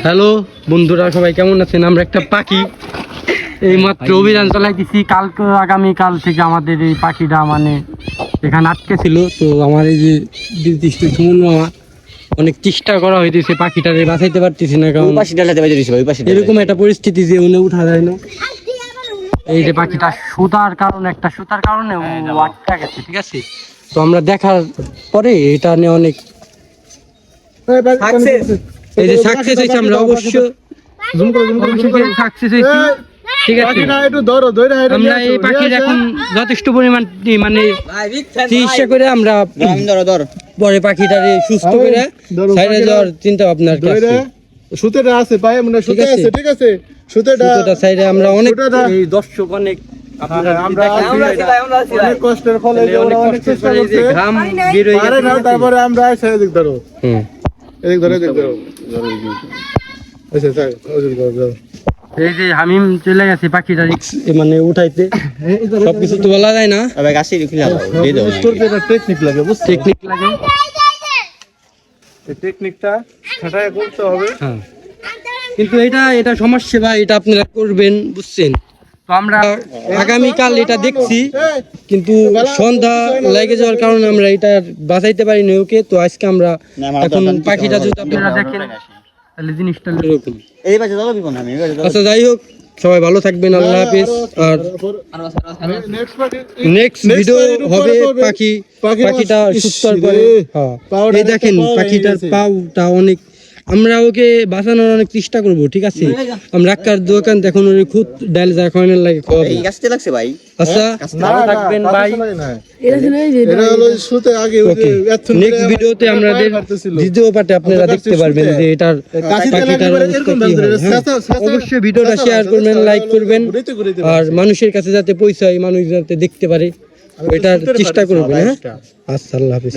Hello বন্ধুরা, সবাই কেমন আছেন? আমরা একটা পাখি এই মাত্র অভিযান চালাইতেছি। কালকে আগামীকাল থেকে আমাদের এই পাখিটা মানে এখানে আটকে ছিল। তো আমার এই যে নির্দিষ্ট সুমন মামা অনেক চেষ্টা করা হইতেছে, পাখিটারে বাঁচাইতে পারতেছি না, কারণ এরকম একটা পরিস্থিতি যে উনি উঠা যায় না। এই যে পাখিটা সুতার কারণে ও আটকা গেছে, ঠিক আছে? তো আমরা দেখার পরে এটা নিয়ে অনেক এই যে সাকসেস হয়েছে, আমরা অবশ্য সাকসেস হয়েছি, ঠিক আছে? আমরা এই পাখির এখন যথেষ্ট পরিমাণ মানে চিকিৎসা করে আমরা পরে পাখিটারে সুস্থ করে সাইডে যাওয়ার চিন্তা ভাবনা আর কি আছে। সুতেটা আছে পায়ে, মানে সুতে আছে, ঠিক আছে? সুতেটা সাইডে আমরা অনেক এই দর্শক অনেক অনেক কষ্টের ফলে অনেক চেষ্টা করছে, ঘাম বের হয়ে গেছে, তারপরে আমরা এদিক ধরো, এদিক ধরো আচ্ছা স্যার ওদিক ধরো। এই যে হামিম চলে গেছে পাখিটা মানে উঠাইতে, সবকিছু তো বলা যায় না, টেকনিক লাগে, বুঝছো? টেকনিক লাগে, এই টেকনিকটা খাটায় করতে হবে। হ্যাঁ, কিন্তু এটা সমস্যা ভাই, এটা আপনারা করবেন, বুঝছেন? তো আমরা আগামীকাল এটা দেখছি, কিন্তু সন্ধ্যা লেগে যাওয়ার কারণে আমরা এটা বাঁচাইতে পারিনি ওকে। তো আজকে আমরা এখন পাখিটা যদি আপনারা দেখেন তাহলে জিনিসটা এরকম। আচ্ছা, যাই হোক, সবাই ভালো থাকবেন, আল্লাহ হাফেজ। আর নেক্সট ভিডিও হবে পাখিটা সুস্থ পরে। হ্যাঁ, এই দেখেন পাখিটার পাউটা অনেক, আমরা ওকে বাঁচানোর অনেক চেষ্টা করব, ঠিক আছে? আমরা রাখার দোকান দেখুন ওর খুদ ডাল যা খাওয়ানোর লাগে খাওয়াবো। এই গাছতে লাগছে ভাই। আচ্ছা, ভালো থাকবেন ভাই। এটা হলো শুতে আগে নেক্সট ভিডিওতে আমাদের দ্বিতীয় পার্টে আপনারা দেখতে পারবেন যে এটার পাখিটার অবস্থা কি হয়। অবশ্যই ভিডিওটা শেয়ার করবেন, লাইক করবেন, আর মানুষের কাছে যাতে পৌঁছায়, মানুষ যাতে দেখতে পারে, এটার চেষ্টা করবেন। হ্যাঁ, আচ্ছা, আল্লাহ হাফেজ।